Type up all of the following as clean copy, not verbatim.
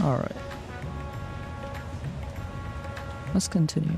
Alright. Let's continue.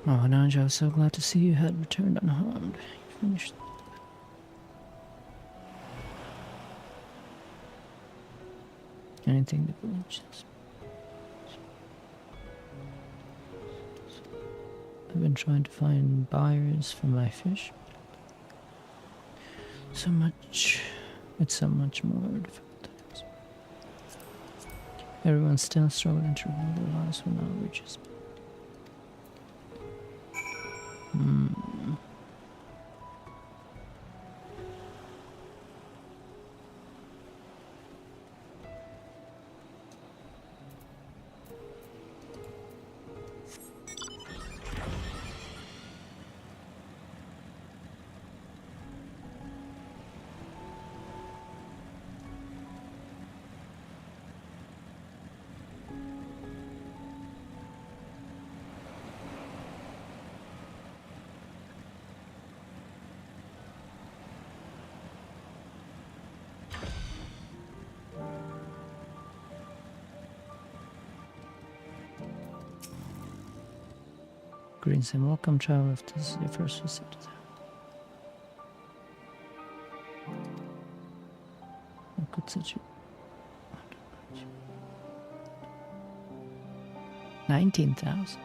Oh, Anoj, I was so glad to see you had returned unharmed. You finished. Anything to believe. I've been trying to find buyers for my fish. It's so much more difficult than it is. Everyone's still struggling to rule their lives without riches. Greetings and welcome, traveler, if this is your first visit to town. What could such a... 19,000.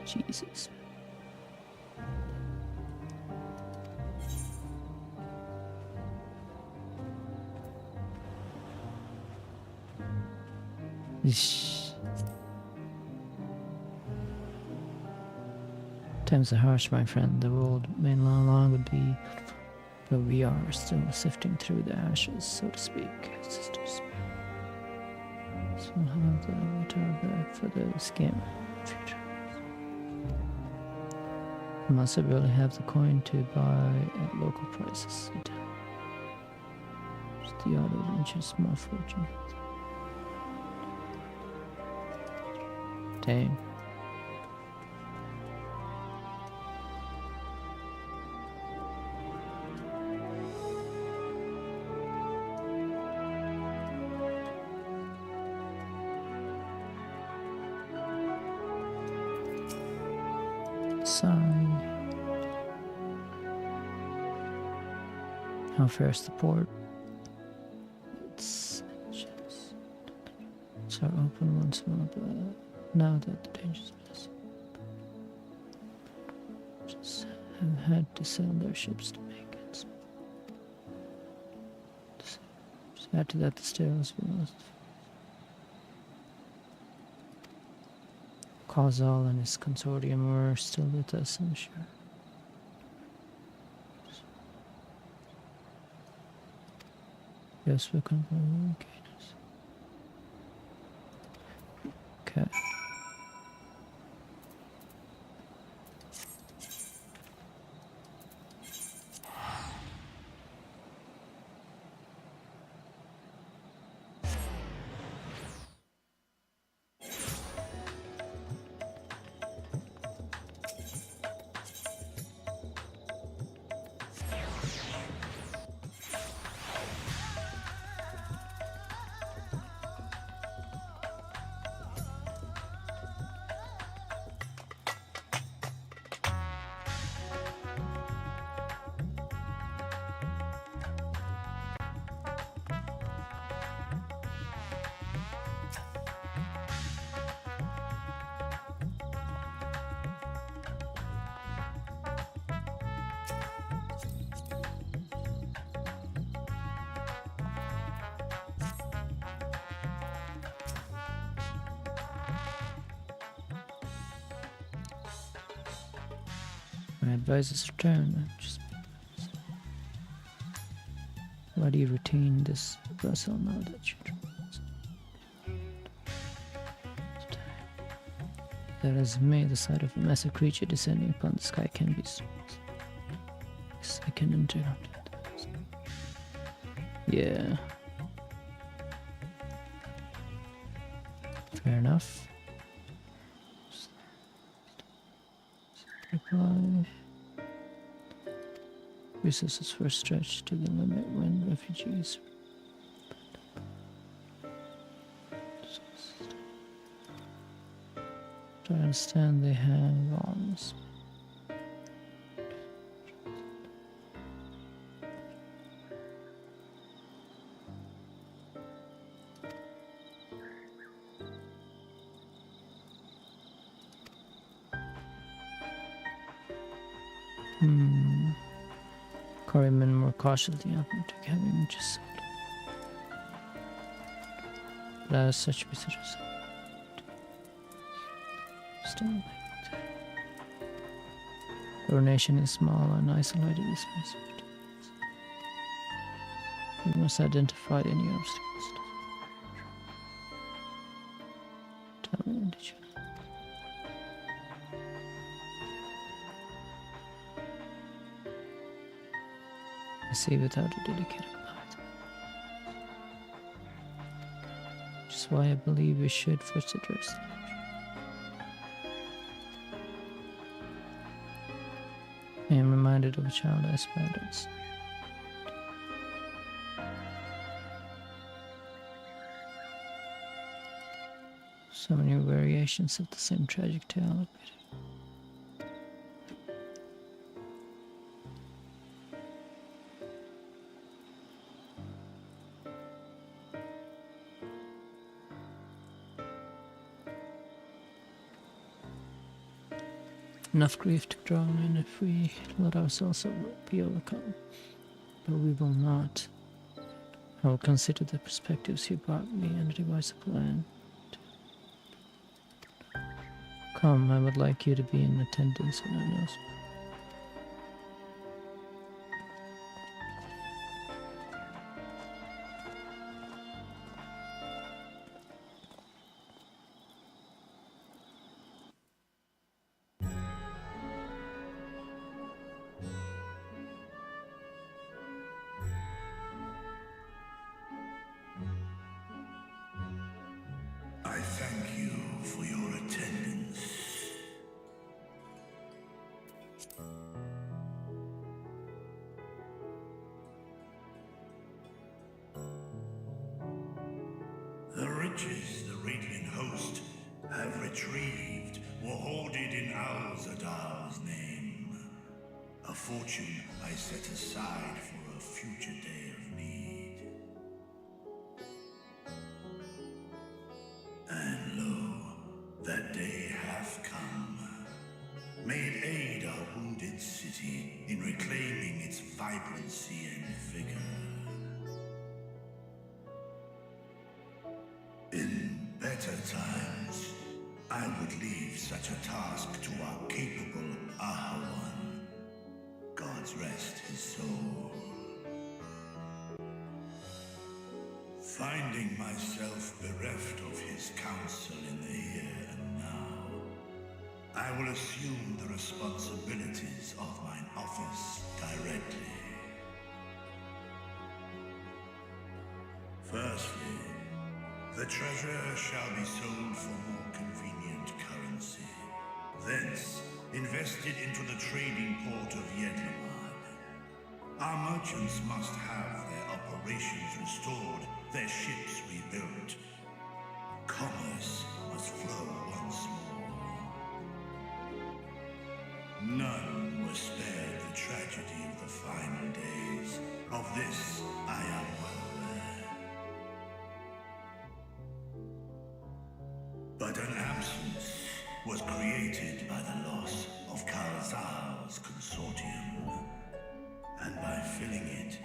Jesus. Times are harsh, my friend. The world may no longer be, but we are still sifting through the ashes, so to speak, sisters. So have the water back for the scam future. Unless I really have the coin to buy at local prices. Just the odd adventures, more fortune. Dang. How fares the port? It's are open once more, but now that the dangers pass, just have had to sell their ships to make it. Just add to that the stales we lost. Causal and his consortium were still with us, I'm sure. Yes, we can okay. My advisor's return. Why do you retain this vessel now that you There is me, the sight of a massive creature descending upon the sky can be second interrupted. Yeah. Fair enough. Reply. Resources were stretched to the limit when refugees. I understand they have arms. Quarrymen more cautiously took having just sold. But as such, we such as still. Our nation is small and isolated. We must identify any obstacles. Tell me, did you? I see without a dedicated path. Which is why I believe we should first address them. I am reminded of a child I spied once. So many variations of the same tragic tale. Enough grief to drown in if we let ourselves be overcome. But we will not. I will consider the perspectives you brought me and devise a plan. Come, I would like you to be in attendance when I know. I thank you for your attendance. The riches the Radiant Host have retrieved were hoarded in Al-Zadar's name. A fortune I set aside for a future day of need. And lo, that day hath come. May it aid our wounded city in reclaiming its vibrancy and vigor. In better times, I would leave such a task to our capable Ahawan. God's rest his soul. Finding myself bereft of his counsel in the here and now, I will assume the responsibilities of mine office directly. Firstly, the treasure shall be sold for more convenient currency. Thence, invested into the trading port of Yedlamad. Our merchants must have their operations restored, their ships rebuilt. Commerce must flow once more. None were spared the tragedy of the final days. Of this I am well aware. But an absence was created by the loss of Kalzar's consortium. And by filling it,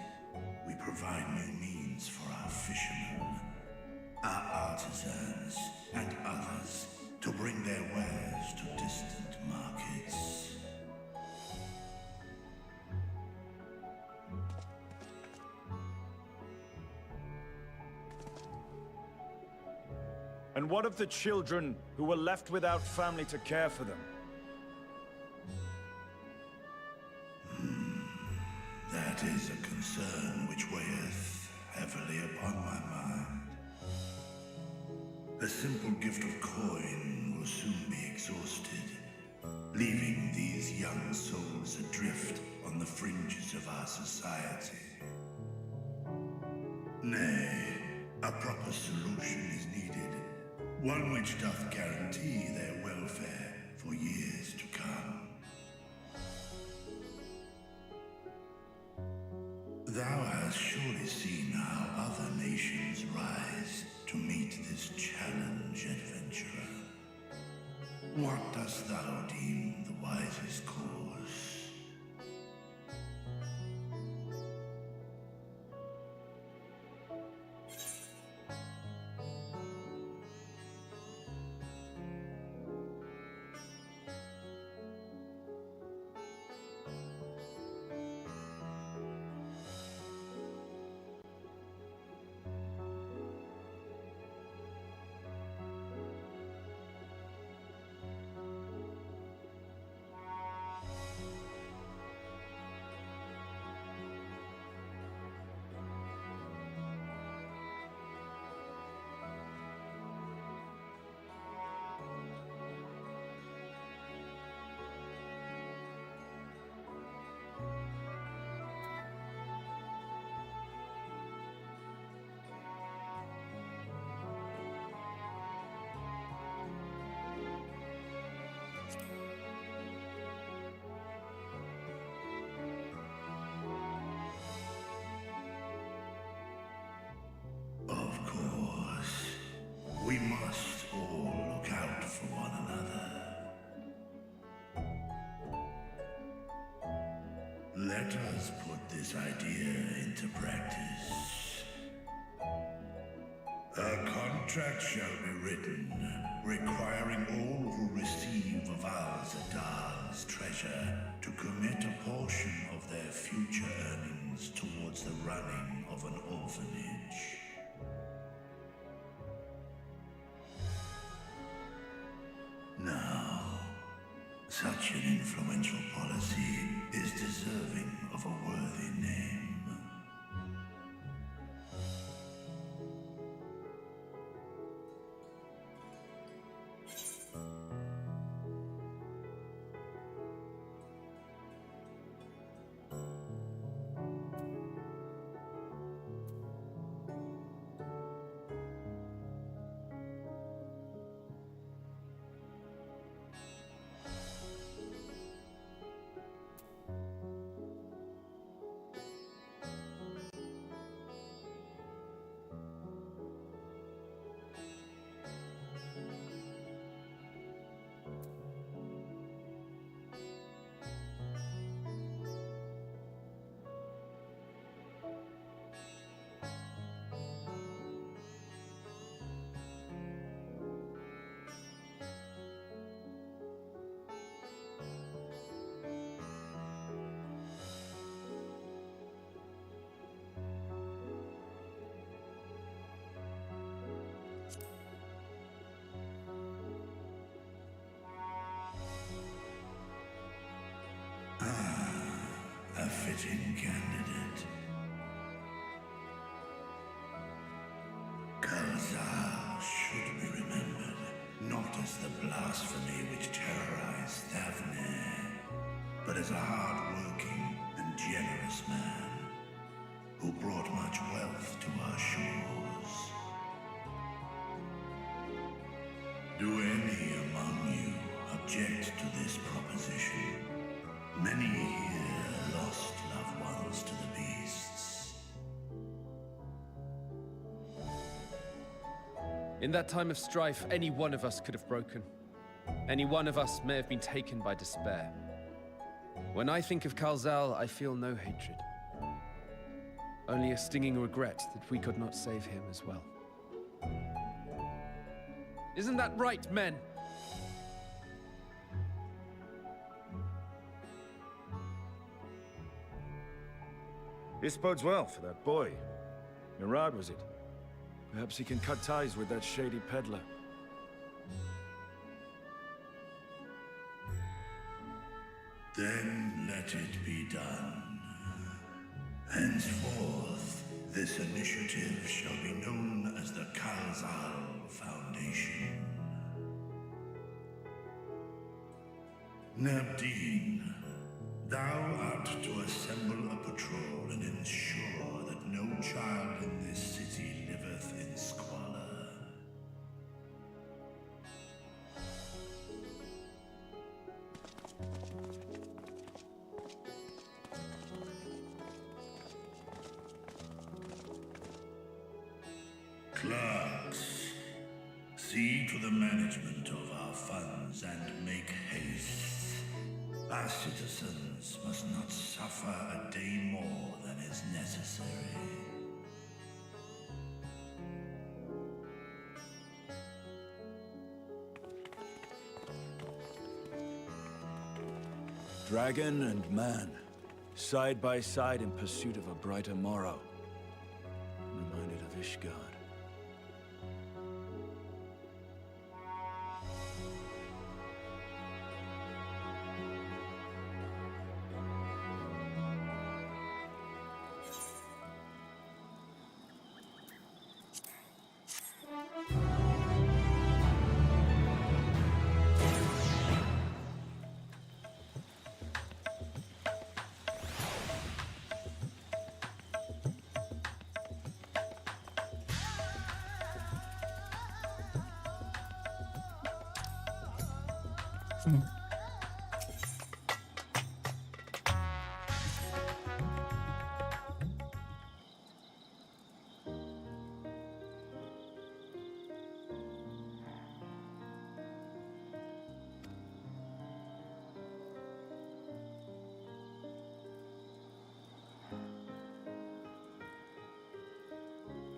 we provide new means for our fishermen, our artisans, and others to bring their wares to distant markets. And what of the children who were left without family to care for them? That is a concern which weigheth heavily upon my mind. A simple gift of coin will soon be exhausted, leaving these young souls adrift on the fringes of our society. Nay, a proper solution is needed, one which doth guarantee their welfare for years to come. Thou hast surely seen how other nations rise to meet this challenge, adventurer. What dost thou deem the wisest course? Of course, we must all look out for one another. Let us put this idea into practice. A contract shall be written, requiring all who receive of Al-Zadal's treasure to commit a portion of their future earnings towards the running of an orphanage. Now, such an influential policy is deserving of a worthy name. A fitting candidate. Kalzar should be remembered, not as the blasphemy which terrorized Thavne, but as a hard-working and generous man who brought much wealth to our shores. Do any among you object to this proposition? Many here lost loved ones to the beasts. In that time of strife, any one of us could have broken. Any one of us may have been taken by despair. When I think of Kalzal, I feel no hatred. Only a stinging regret that we could not save him as well. Isn't that right, men? This bodes well for that boy. Murad, was it? Perhaps he can cut ties with that shady peddler. Then let it be done. Henceforth, this initiative shall be known as the Kalzal Foundation. Nabdeen, thou art to assemble a patrol and ensure that no child in this city liveth in squalor. Clerks, see to the management of our funds and make haste. Our citizens must not suffer a day more than is necessary. Dragon and man, side by side in pursuit of a brighter morrow. Reminded of Ishgard.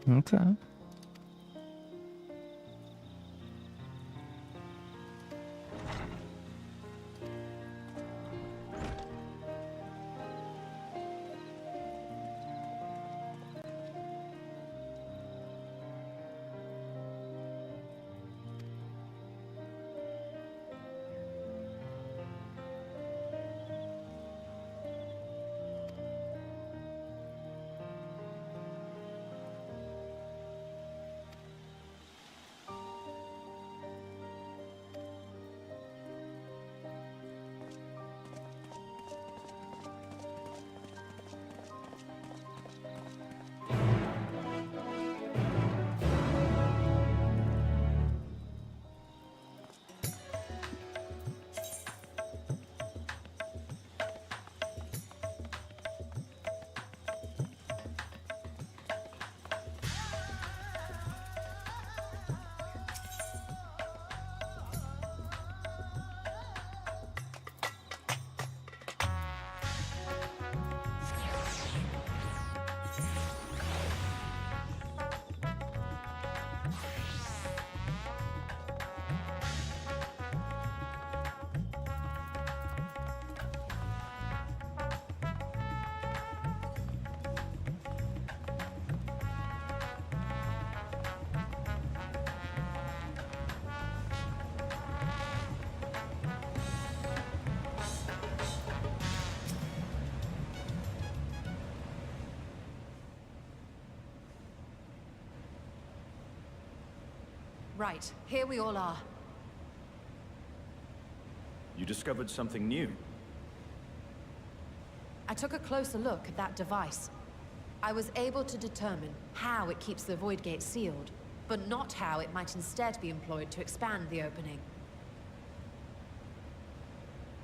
Okay. Right, here we all are. You discovered something new. I took a closer look at that device. I was able to determine how it keeps the Void Gate sealed, but not how it might instead be employed to expand the opening.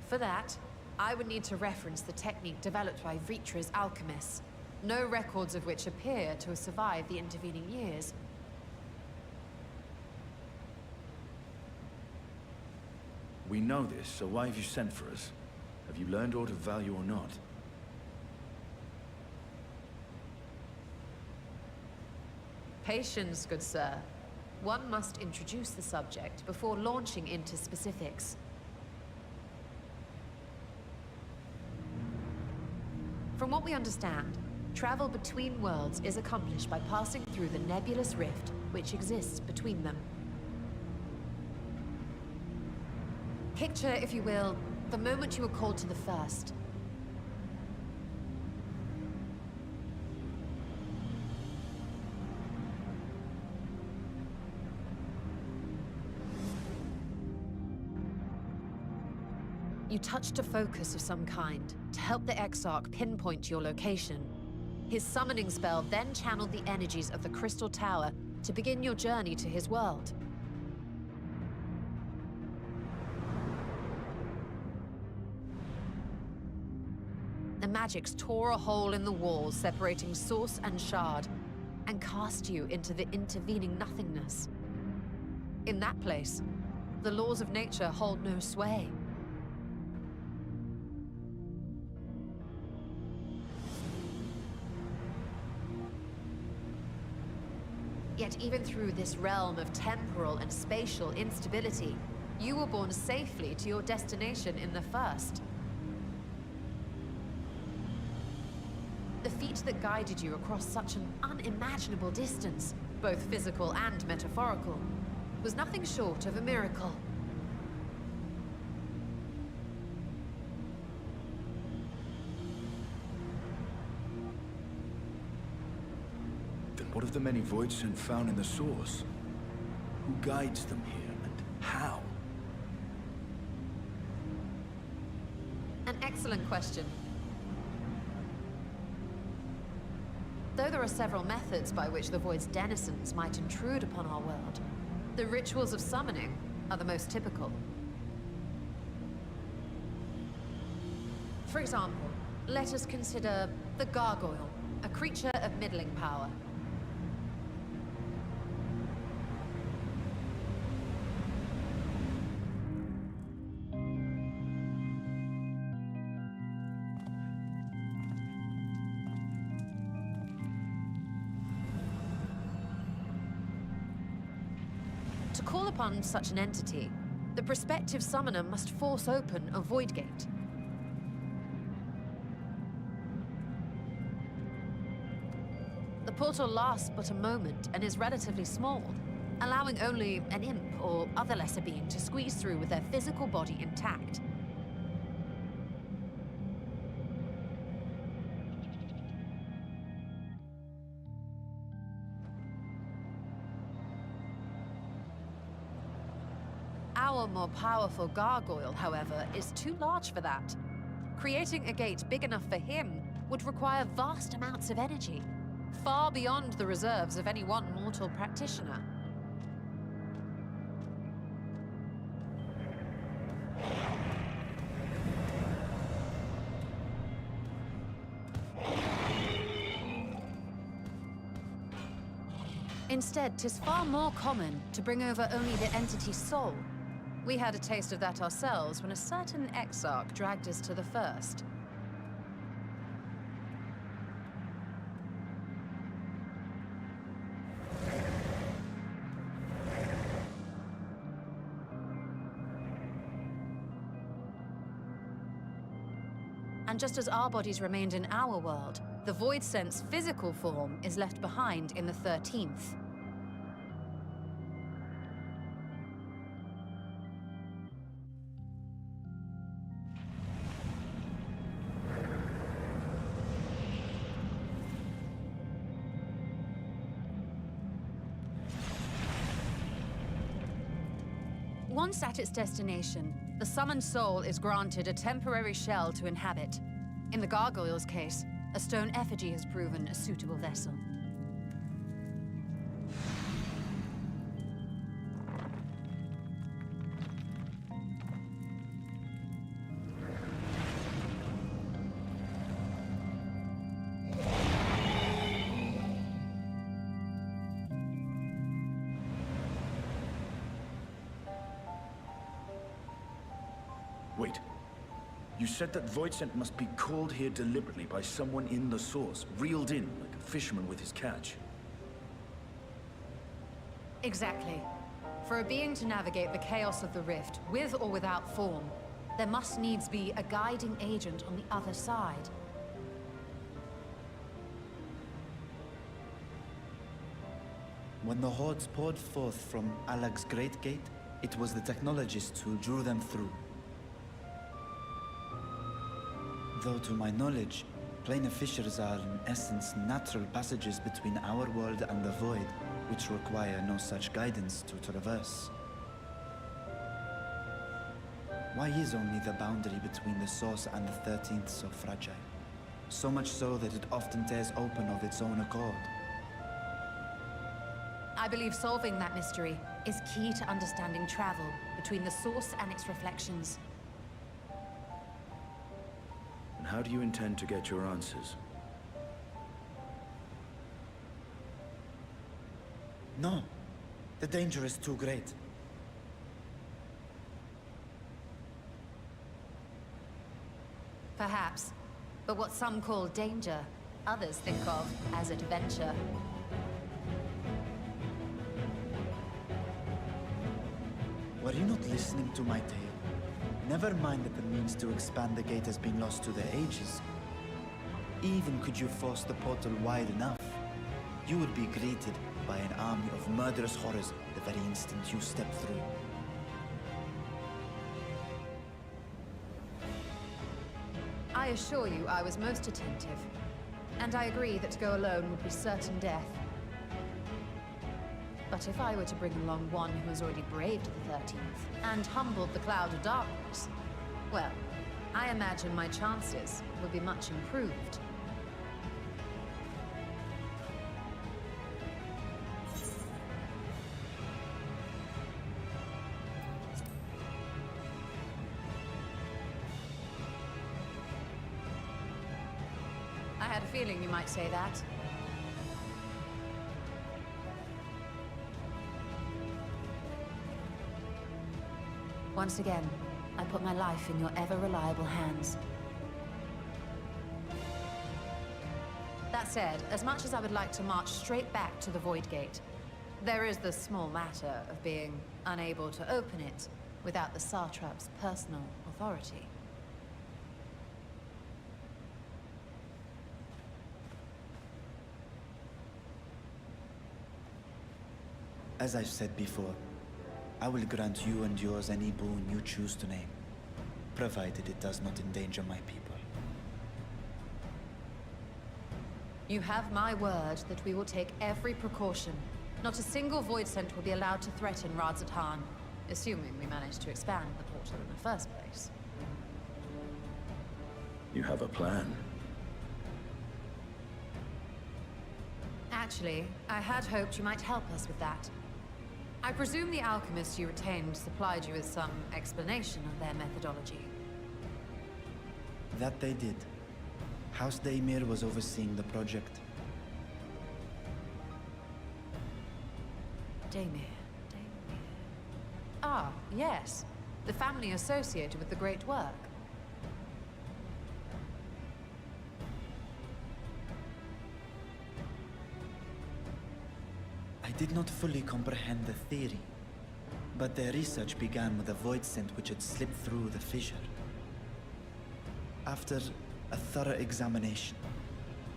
For that, I would need to reference the technique developed by Vritra's alchemists, no records of which appear to have survived the intervening years. We know this, so why have you sent for us? Have you learned aught of value or not? Patience, good sir. One must introduce the subject before launching into specifics. From what we understand, travel between worlds is accomplished by passing through the nebulous rift which exists between them. Picture, if you will, the moment you were called to the first. You touched a focus of some kind to help the Exarch pinpoint your location. His summoning spell then channeled the energies of the Crystal Tower to begin your journey to his world. The magics tore a hole in the walls separating source and shard, and cast you into the intervening nothingness. In that place, the laws of nature hold no sway. Yet even through this realm of temporal and spatial instability, you were borne safely to your destination in the first. The feat that guided you across such an unimaginable distance, both physical and metaphorical, was nothing short of a miracle. Then what of the many Voidsent found in the source? Who guides them here, and how? An excellent question. Though there are several methods by which the Void's denizens might intrude upon our world, the rituals of summoning are the most typical. For example, let us consider the Gargoyle, a creature of middling power. To call upon such an entity, the prospective summoner must force open a void gate. The portal lasts but a moment and is relatively small, allowing only an imp or other lesser being to squeeze through with their physical body intact. Our more powerful gargoyle, however, is too large for that. Creating a gate big enough for him would require vast amounts of energy, far beyond the reserves of any one mortal practitioner. Instead, 'tis far more common to bring over only the entity's soul. We had a taste of that ourselves when a certain Exarch dragged us to the first. And just as our bodies remained in our world, the Voidsent's physical form is left behind in the 13th. Once at its destination, the summoned soul is granted a temporary shell to inhabit. In the gargoyle's case, a stone effigy has proven a suitable vessel. Wait. You said that Voidsent must be called here deliberately by someone in the source, reeled in like a fisherman with his catch. Exactly. For a being to navigate the chaos of the rift, with or without form, there must needs be a guiding agent on the other side. When the hordes poured forth from Alag's Great Gate, it was the technologists who drew them through. Though to my knowledge, planar fissures are in essence natural passages between our world and the void, which require no such guidance to traverse. Why is only the boundary between the source and the 13th so fragile? So much so that it often tears open of its own accord. I believe solving that mystery is key to understanding travel between the source and its reflections. And how do you intend to get your answers? No. The danger is too great. Perhaps. But what some call danger, others think of as adventure. Were you not listening to my tale? Never mind that the means to expand the gate has been lost to the ages. Even could you force the portal wide enough, you would be greeted by an army of murderous horrors the very instant you step through. I assure you I was most attentive. And I agree that to go alone would be certain death. But if I were to bring along one who has already braved the 13th, and humbled the cloud of darkness, well, I imagine my chances would be much improved. I had a feeling you might say that. Once again, I put my life in your ever-reliable hands. That said, as much as I would like to march straight back to the Void Gate, there is the small matter of being unable to open it without the Satrap's personal authority. As I've said before, I will grant you and yours any boon you choose to name, provided it does not endanger my people. You have my word that we will take every precaution. Not a single Void Scent will be allowed to threaten Radzatan, assuming we manage to expand the portal in the first place. You have a plan. Actually, I had hoped you might help us with that. I presume the alchemists you retained supplied you with some explanation of their methodology. That they did. House Daemir was overseeing the project. Daemir. Ah, yes. The family associated with the great work. I did not fully comprehend the theory, but their research began with a void scent which had slipped through the fissure. After a thorough examination,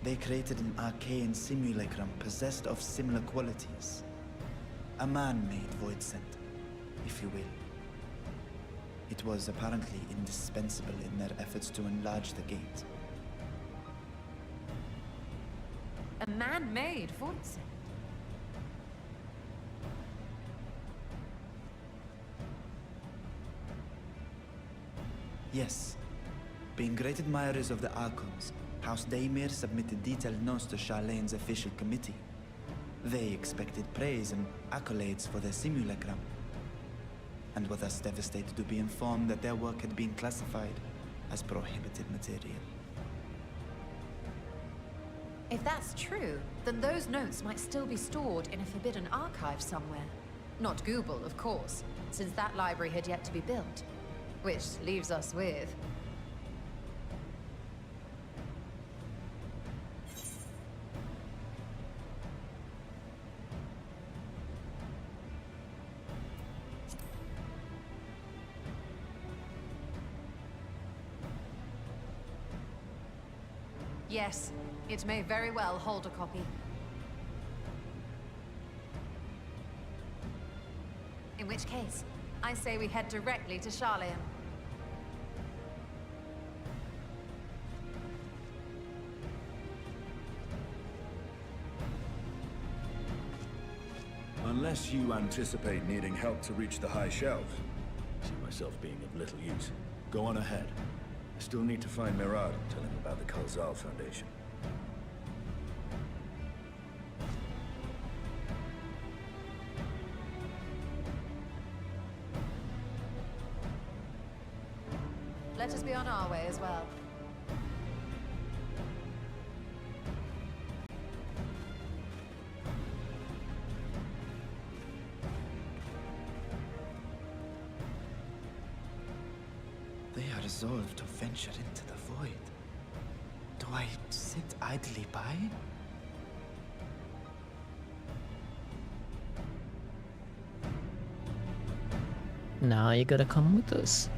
they created an arcane simulacrum possessed of similar qualities. A man-made void scent, if you will. It was apparently indispensable in their efforts to enlarge the gate. A man-made void scent? Yes. Being great admirers of the Archons, House Daemir submitted detailed notes to Charlene's official committee. They expected praise and accolades for their simulacrum, and were thus devastated to be informed that their work had been classified as prohibited material. If that's true, then those notes might still be stored in a forbidden archive somewhere. Not Google, of course, since that library had yet to be built. Which leaves us with... Yes, it may very well hold a copy. In which case, I say we head directly to Charlene. Unless you anticipate needing help to reach the high shelves. I see myself being of little use. Go on ahead. I still need to find Mirad and tell him about the Kalzal Foundation. Let us be on our way as well. They are resolved to venture into the void. Do I sit idly by? Now you gotta come with us.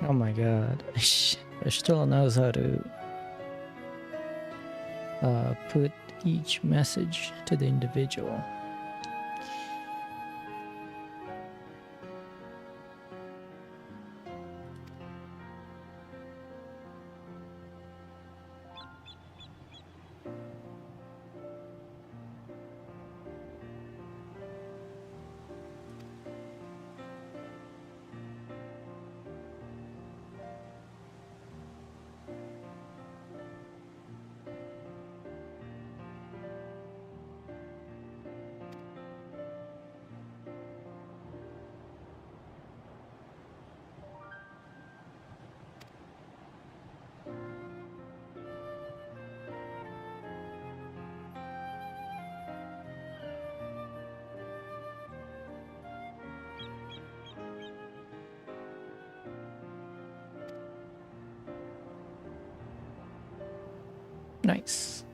Oh my god. Still knows how to put each message to the individual. Nice.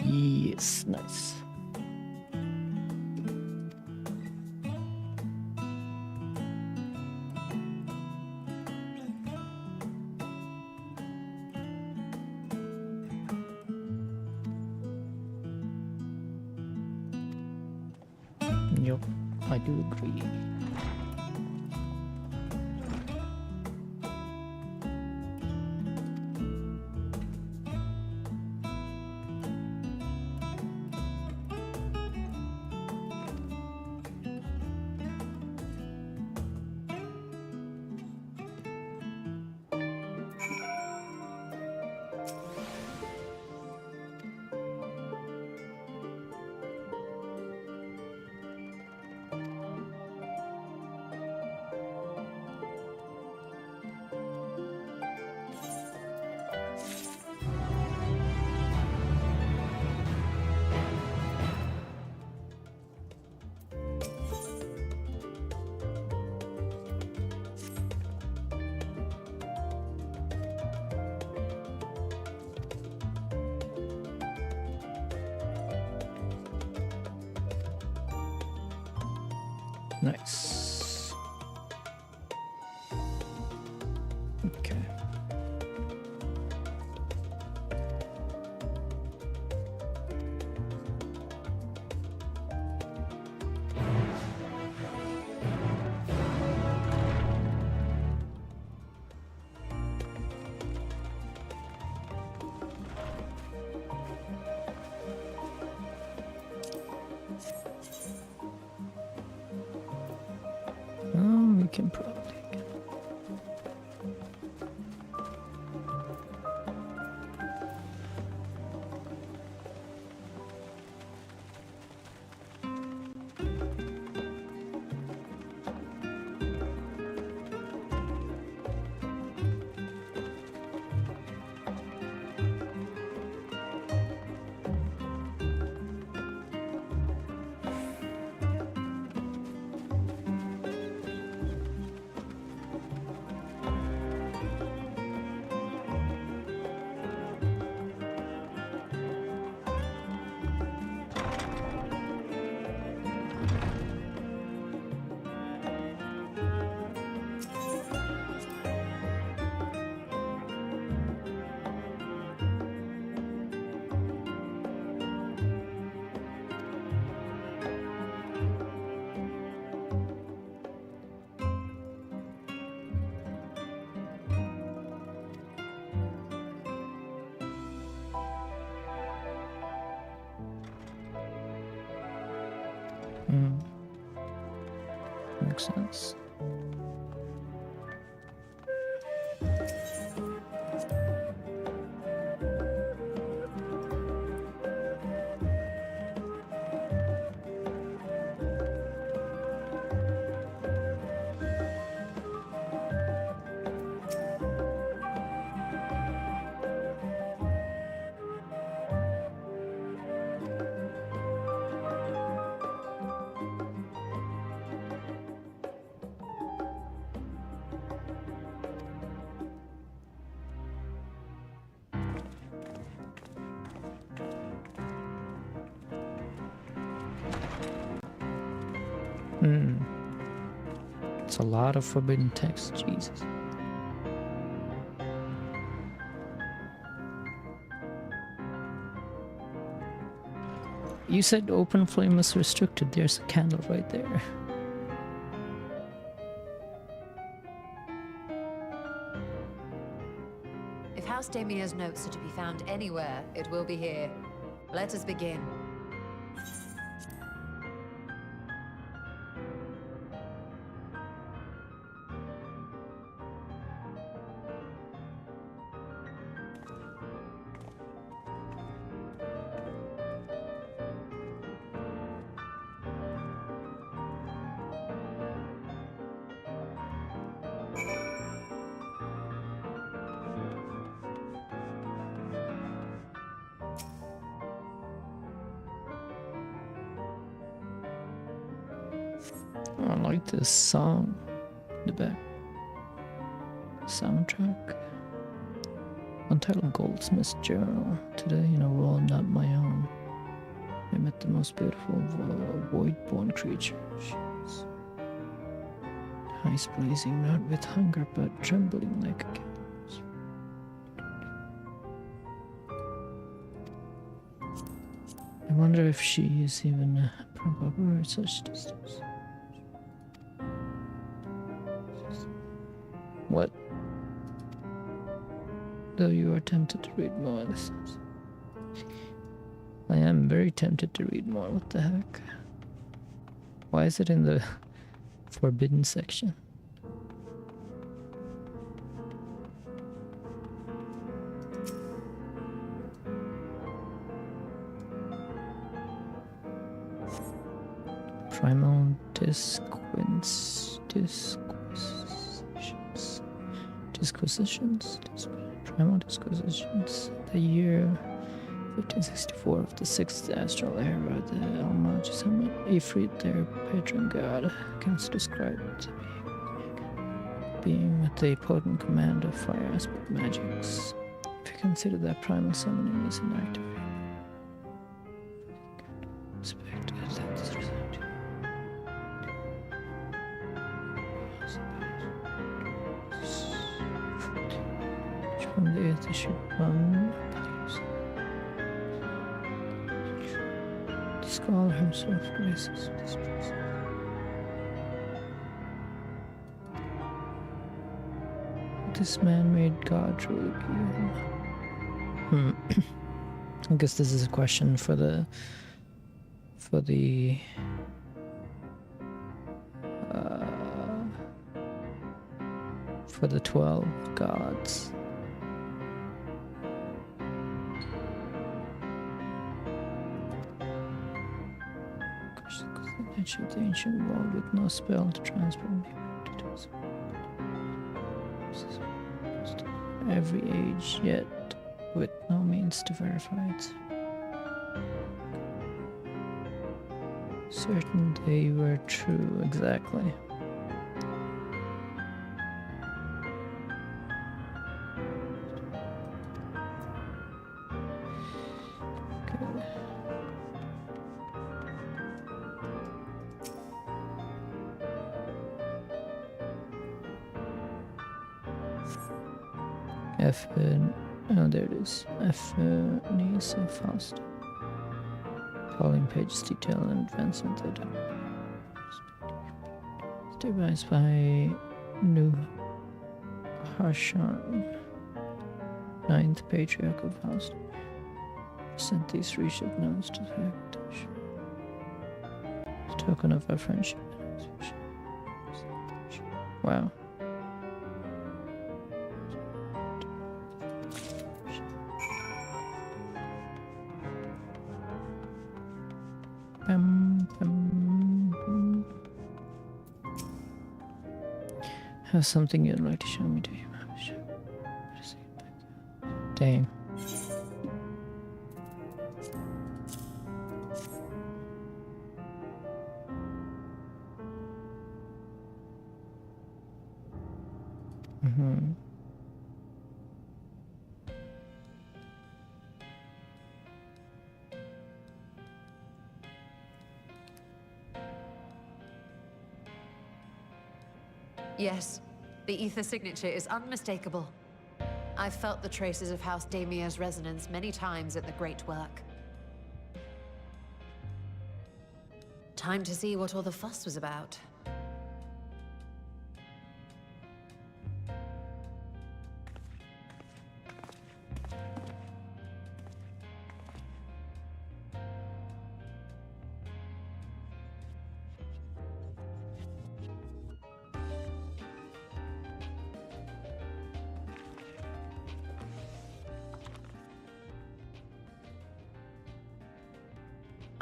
Yes, nice. Yep, I do agree. Nice. Okay. We can probably. makes sense. It's a lot of forbidden text, Jesus. You said open flame was restricted. There's a candle right there. If House Damir's notes are to be found anywhere, it will be here. Let us begin. I like this song. The back soundtrack. Untitled Goldsmith's Journal. Today in a world not my own, I met the most beautiful void-born creature. She was eyes blazing not with hunger but trembling like a cat. I wonder if she is even a proper at such distance. What? Though you are tempted to read more, this is... I am very tempted to read more. What the heck? Why is it in the forbidden section? Primal disquisitions. Primal disquisitions. The year 1564 of the 6th astral era, the Almaj summoned Ifrit, their patron god, can't describe it. Being with a potent command of fire aspect magics. If you consider that primal summoning is inactive. From the earth issued one. The scholar himself graces this person. This man-made god truly be. I guess this is a question for the 12 gods. The ancient world with no spell to transform people into every age, yet with no means to verify it. Certain they were true, exactly. Oh, there it is. Niece of Faust. Following pages detail and advancement of devised by New Harshan, 9th Patriarch of Faust. Sent these reshipped notes to the token of our friendship. Wow. Have something you'd like to show me, do you? Dang. Mm-hmm. Yes, the ether signature is unmistakable. I've felt the traces of House Damir's resonance many times at the Great Work. Time to see what all the fuss was about.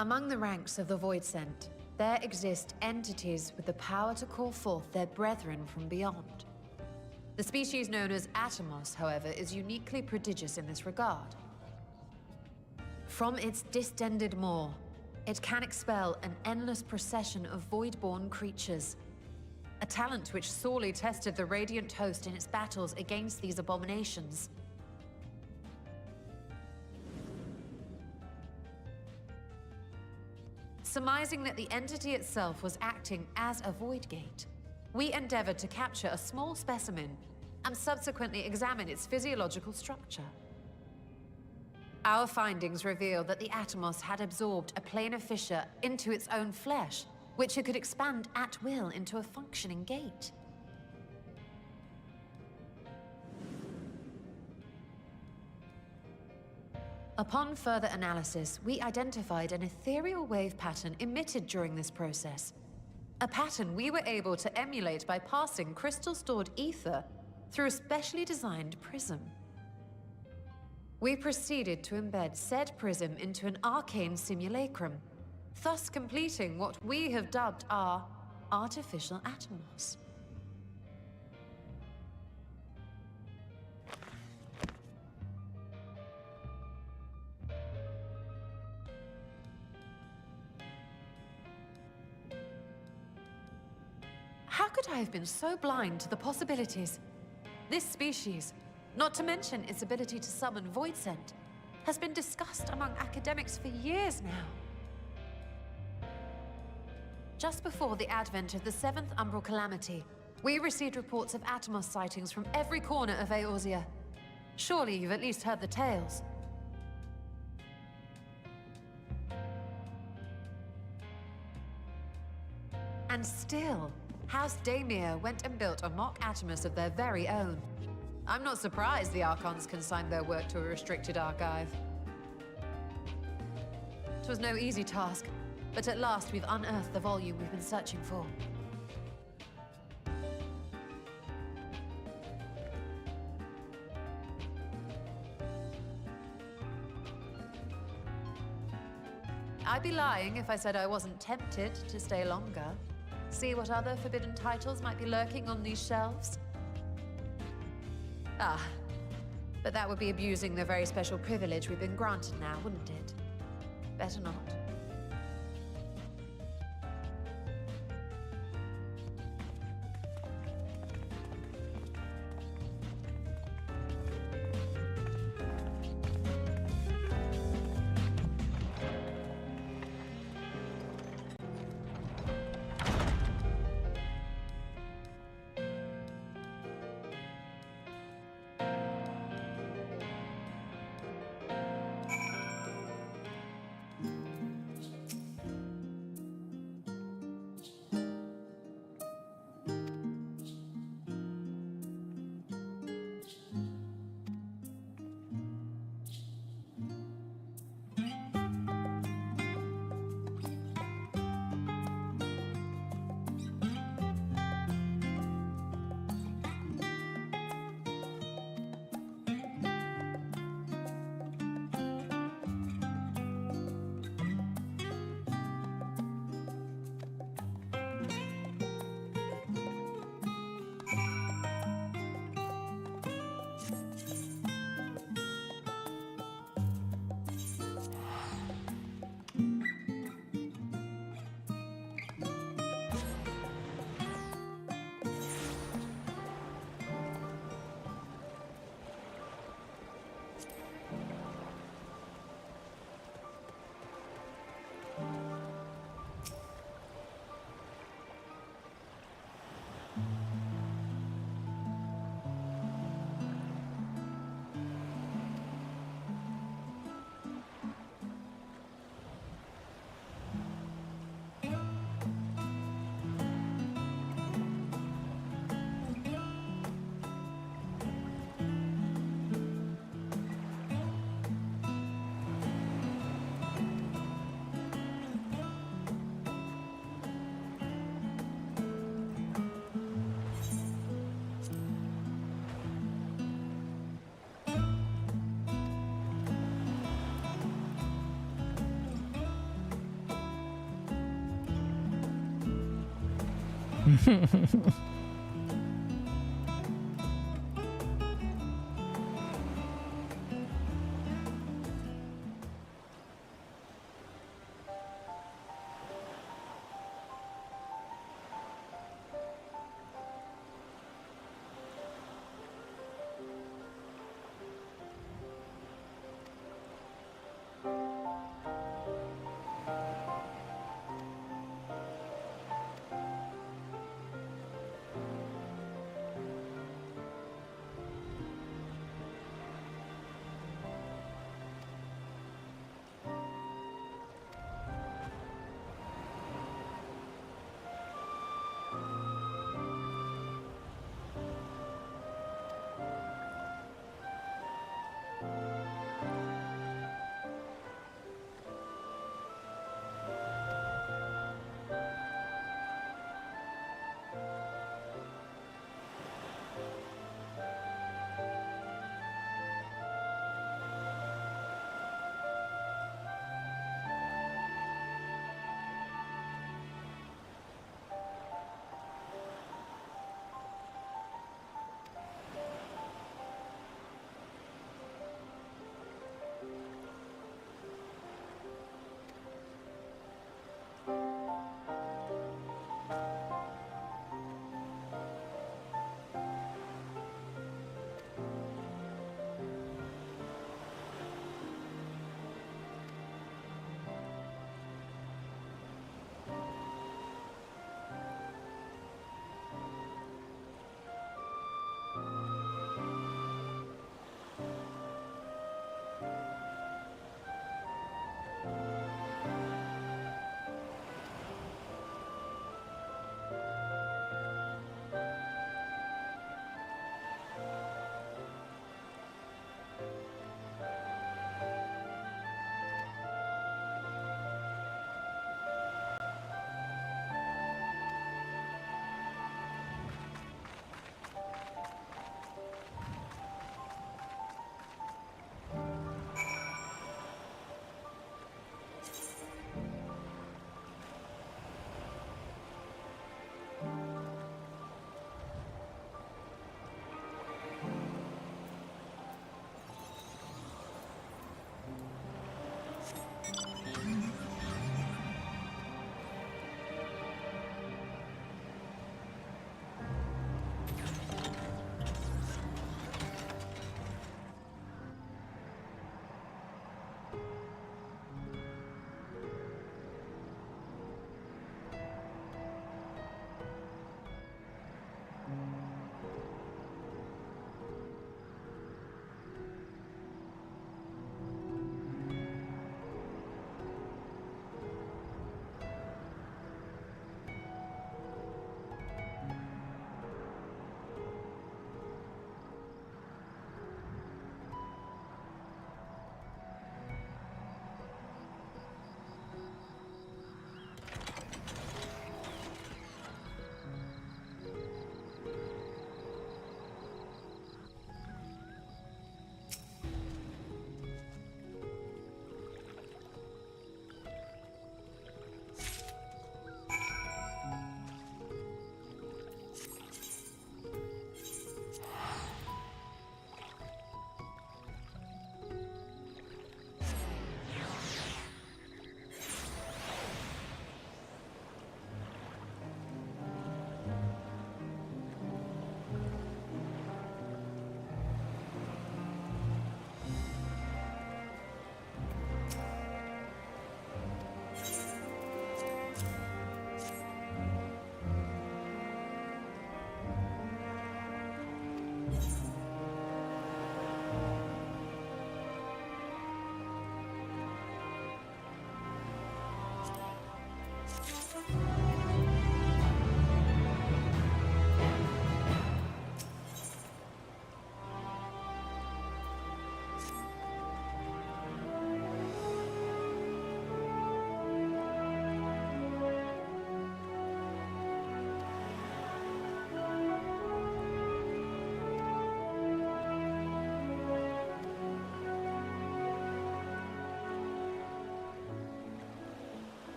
Among the ranks of the Void Sent, there exist entities with the power to call forth their brethren from beyond. The species known as Atomos, however, is uniquely prodigious in this regard. From its distended maw, it can expel an endless procession of void-born creatures, a talent which sorely tested the Radiant Host in its battles against these abominations. Surmising that the entity itself was acting as a void gate, we endeavored to capture a small specimen and subsequently examine its physiological structure. Our findings revealed that the Atomos had absorbed a planar fissure into its own flesh, which it could expand at will into a functioning gate. Upon further analysis, we identified an ethereal wave pattern emitted during this process. A pattern we were able to emulate by passing crystal-stored ether through a specially designed prism. We proceeded to embed said prism into an arcane simulacrum, thus completing what we have dubbed our artificial Atomos. How could I have been so blind to the possibilities? This species, not to mention its ability to summon Void Sent, has been discussed among academics for years now. Just before the advent of the 7th Umbral Calamity, we received reports of Atomos sightings from every corner of Eorzea. Surely you've at least heard the tales. And still, House Damir went and built a mock Atomos of their very own. I'm not surprised the Archons consigned their work to a restricted archive. It was no easy task, but at last we've unearthed the volume we've been searching for. I'd be lying if I said I wasn't tempted to stay longer. See what other forbidden titles might be lurking on these shelves? Ah, but that would be abusing the very special privilege we've been granted now, wouldn't it? Better not.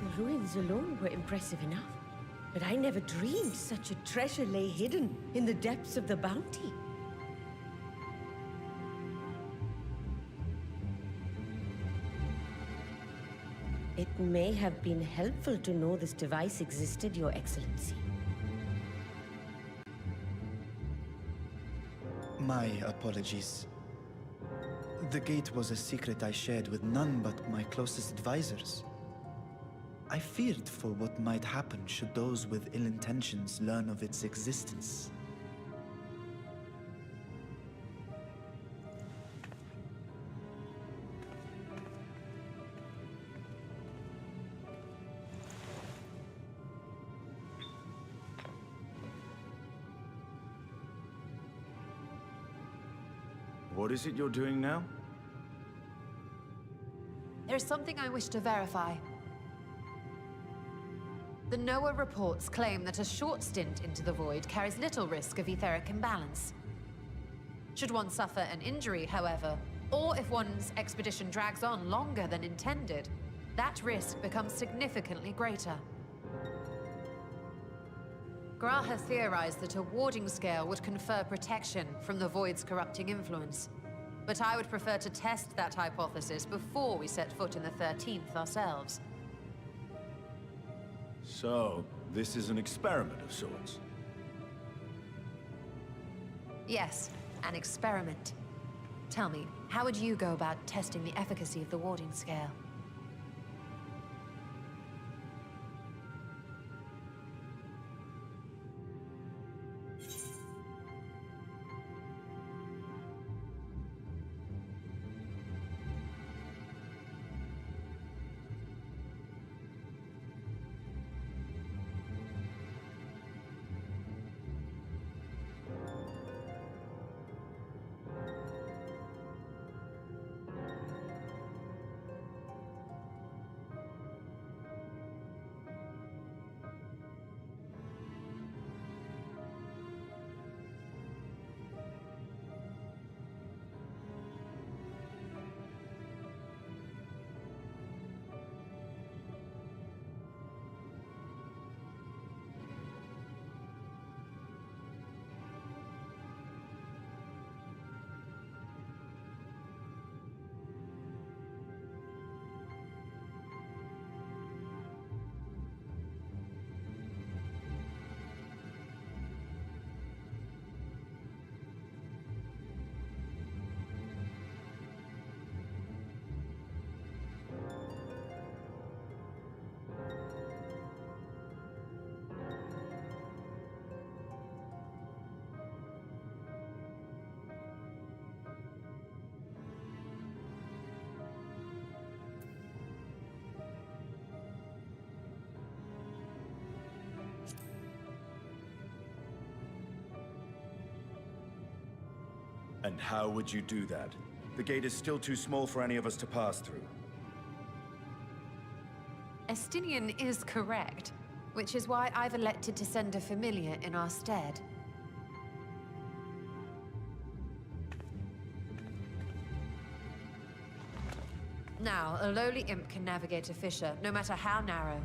The ruins alone were impressive enough. But I never dreamed such a treasure lay hidden in the depths of the bounty. It may have been helpful to know this device existed, Your Excellency. My apologies. The gate was a secret I shared with none but my closest advisors. I feared for what might happen should those with ill intentions learn of its existence. What is it you're doing now? There is something I wish to verify. The NOAA reports claim that a short stint into the void carries little risk of etheric imbalance. Should one suffer an injury, however, or if one's expedition drags on longer than intended, that risk becomes significantly greater. Graha theorized that a warding scale would confer protection from the void's corrupting influence. But I would prefer to test that hypothesis before we set foot in the 13th ourselves. So, this is an experiment of sorts. Yes, an experiment. Tell me, how would you go about testing the efficacy of the warding scale? And how would you do that? The gate is still too small for any of us to pass through. Estinian is correct, which is why I've elected to send a familiar in our stead. Now, a lowly imp can navigate a fissure, no matter how narrow.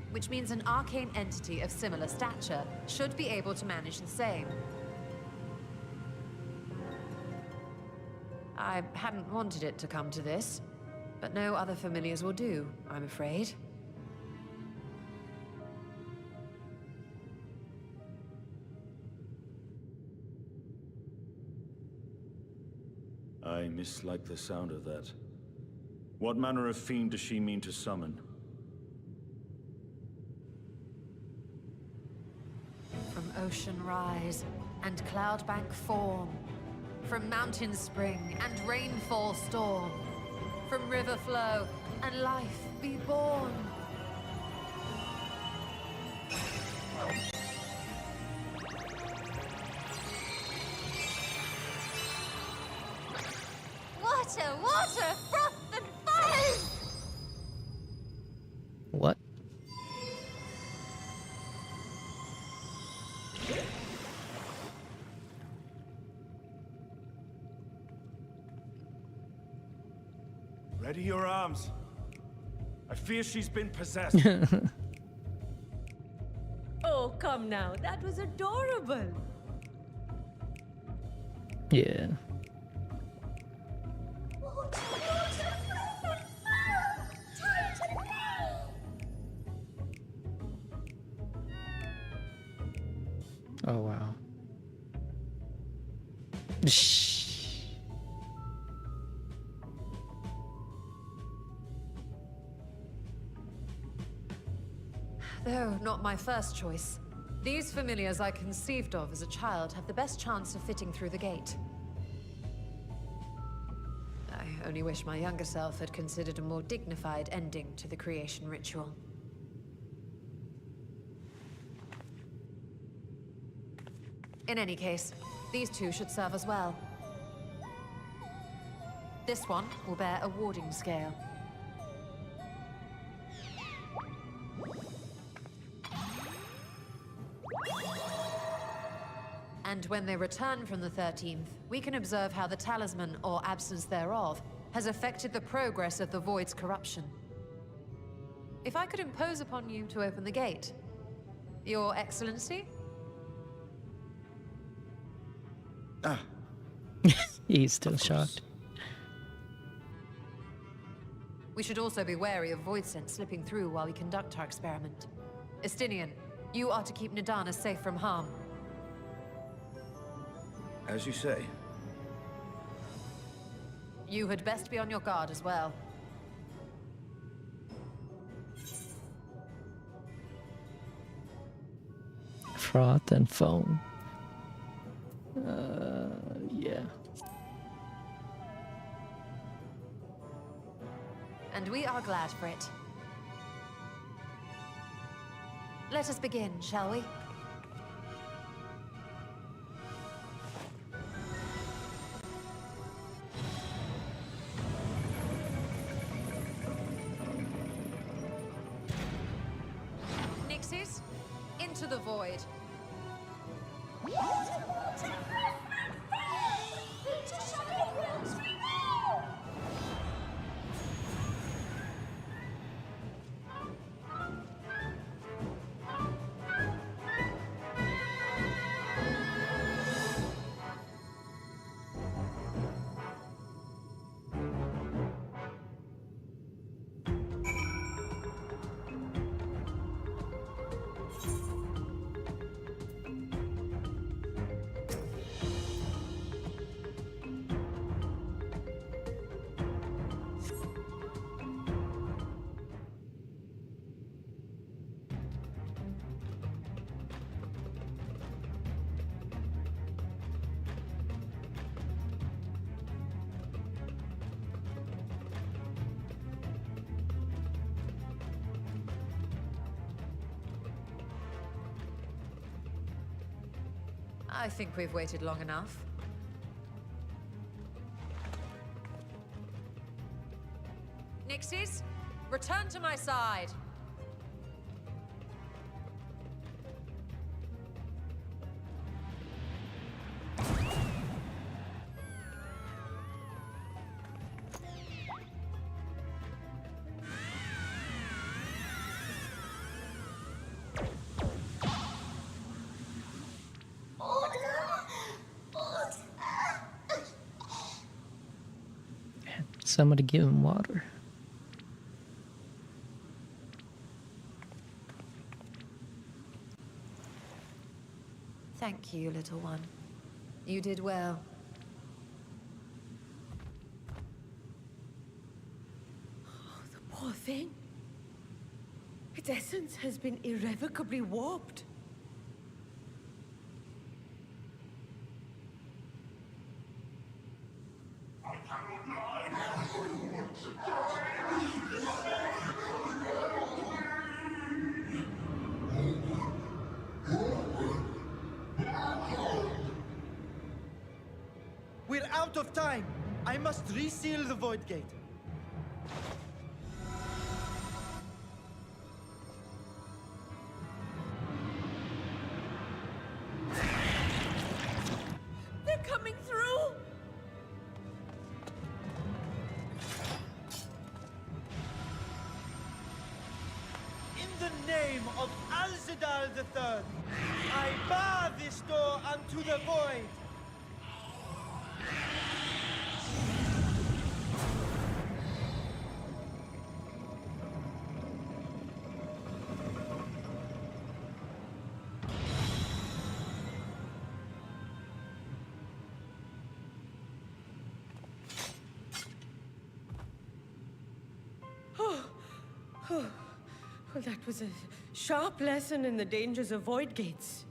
Which means an arcane entity of similar stature should be able to manage the same. I hadn't wanted it to come to this, but no other familiars will do, I'm afraid. I mislike the sound of that. What manner of fiend does she mean to summon? From ocean rise and cloudbank form, from mountain spring and rainfall storm, from river flow and life be born. Water, water, froth and foam! What? Ready your arms. I fear she's been possessed. Oh, come now. That was adorable. Yeah. Oh wow. Though not my first choice. These familiars I conceived of as a child have the best chance of fitting through the gate. I only wish my younger self had considered a more dignified ending to the creation ritual. In any case, these two should serve as well. This one will bear a warding scale. And when they return from the 13th, we can observe how the talisman, or absence thereof, has affected the progress of the Void's corruption. If I could impose upon you to open the gate, Your Excellency? Ah, He's still shocked. We should also be wary of void scent slipping through while we conduct our experiment. Estinian, you are to keep Nadana safe from harm. As you say. You had best be on your guard as well. Froth and foam. Yeah. And we are glad for it. Let us begin, shall we? Nixies, into the void. I think we've waited long enough. Nixies, return to my side. Somebody give him water. Thank you, little one. You did well. Oh, the poor thing. Its essence has been irrevocably warped. we're out of time. I must reseal the void gate. They're coming through! Alzadal III, I bar this door unto the void. Well, that was a sharp lesson in the dangers of void gates.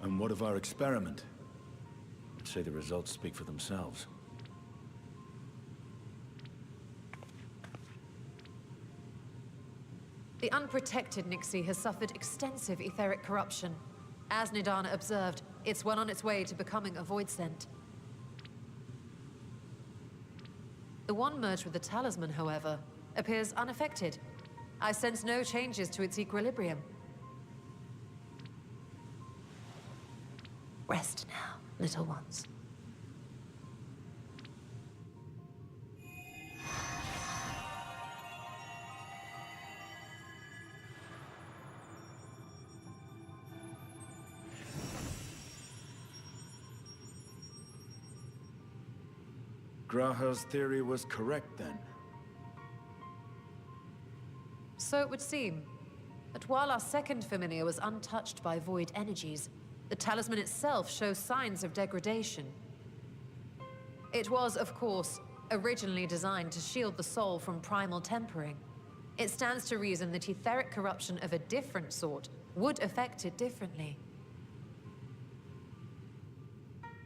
And what of our experiment? I'd say the results speak for themselves. The unprotected Nixie has suffered extensive etheric corruption. As Nidana observed, it's well on its way to becoming a void scent. The one merged with the talisman, however, appears unaffected. I sense no changes to its equilibrium. Rest now, little ones. Graha's theory was correct then. So it would seem. But while our second familiar was untouched by void energies, the talisman itself shows signs of degradation. It was, of course, originally designed to shield the soul from primal tempering. It stands to reason that etheric corruption of a different sort would affect it differently.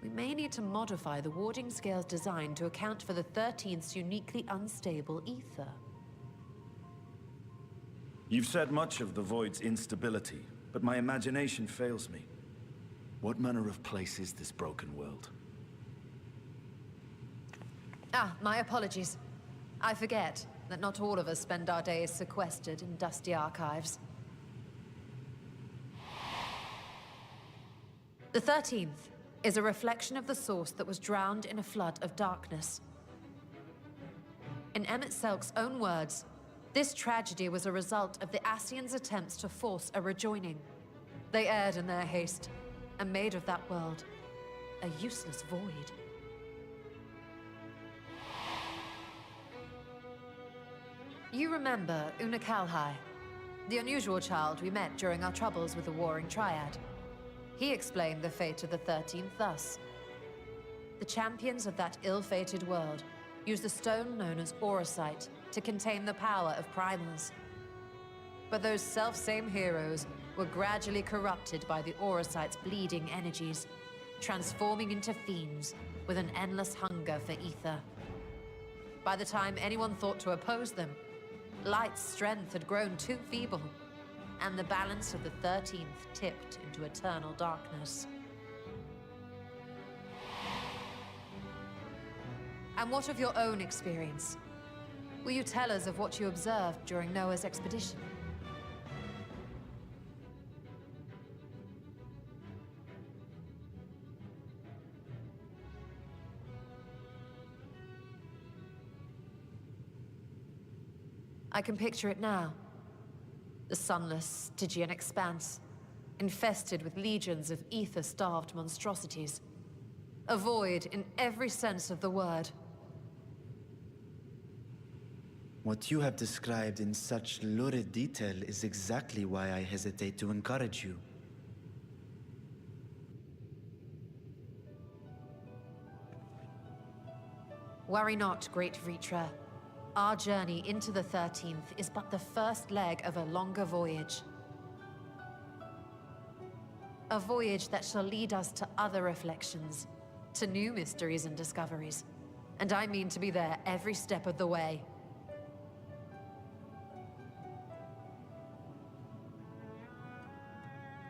We may need to modify the warding scale's design to account for the 13th's uniquely unstable ether. You've said much of the Void's instability, but my imagination fails me. What manner of place is this broken world? Ah, my apologies. I forget that not all of us spend our days sequestered in dusty archives. The 13th is a reflection of the source that was drowned in a flood of darkness. In Emmett Selk's own words, this tragedy was a result of the Ascians' attempts to force a rejoining. They erred in their haste, and made of that world a useless void. You remember Una Kalhai, the unusual child we met during our troubles with the Warring Triad. He explained the fate of the 13th thus. The champions of that ill-fated world used the stone known as Auracite to contain the power of primals. But those self-same heroes were gradually corrupted by the Auracite's bleeding energies, transforming into fiends with an endless hunger for ether. By the time anyone thought to oppose them, Light's strength had grown too feeble, and the balance of the 13th tipped into eternal darkness. And what of your own experience? Will you tell us of what you observed during Noah's expedition? I can picture it now. The sunless, Stygian expanse, infested with legions of ether-starved monstrosities. A void in every sense of the word. What you have described in such lurid detail is exactly why I hesitate to encourage you. Worry not, great Vritra. Our journey into the 13th is but the first leg of a longer voyage. A voyage that shall lead us to other reflections, to new mysteries and discoveries. And I mean to be there every step of the way.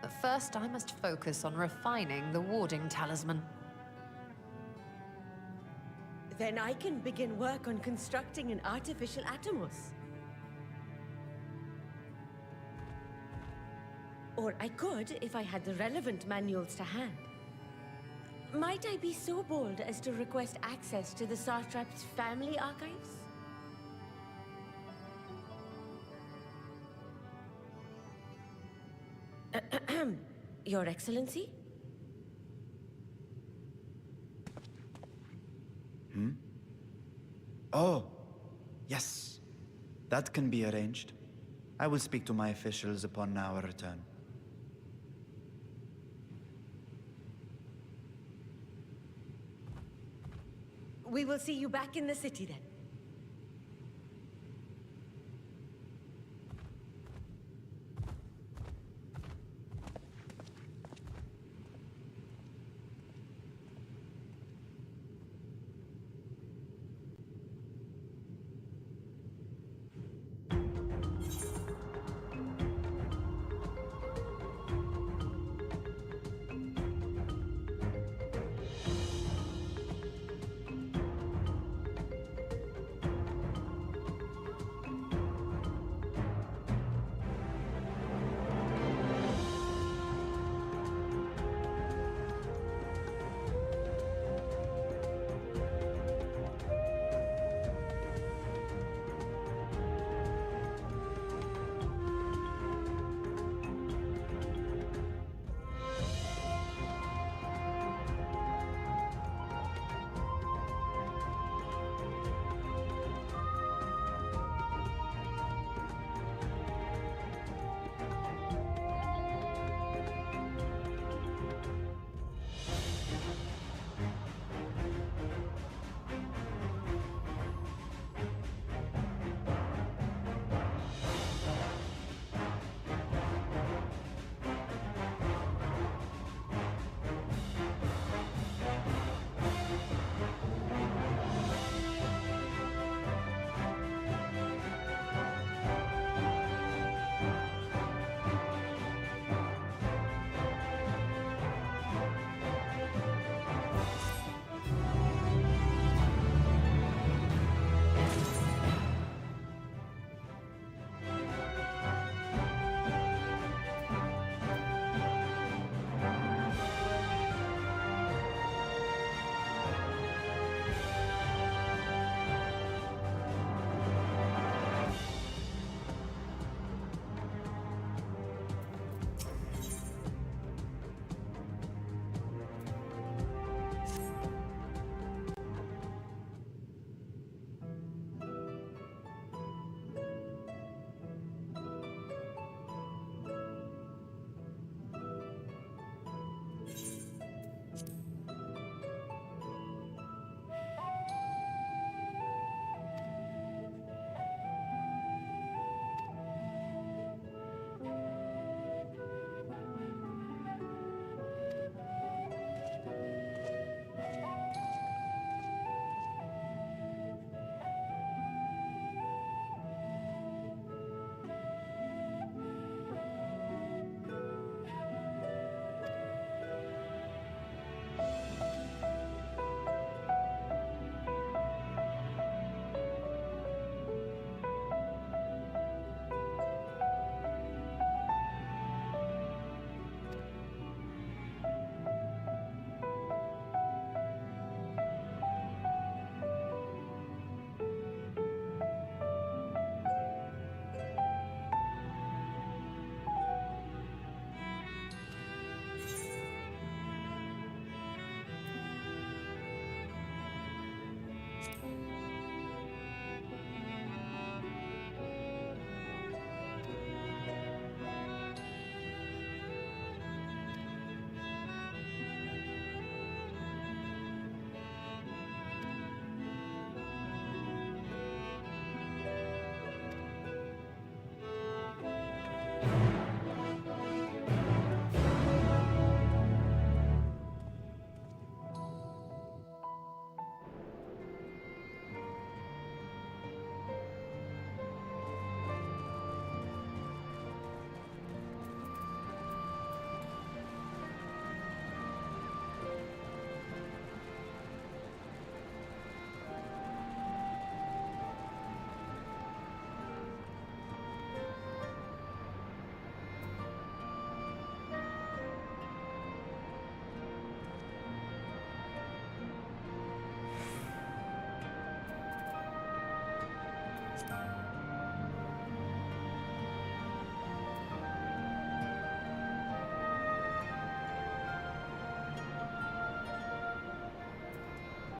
But first, I must focus on refining the warding talisman. Then I can begin work on constructing an artificial Atomos. Or I could if I had the relevant manuals to hand. Might I be so bold as to request access to the Satrap's family archives? Your Excellency? Oh, yes. That can be arranged. I will speak to my officials upon our return. We will see you back in the city then.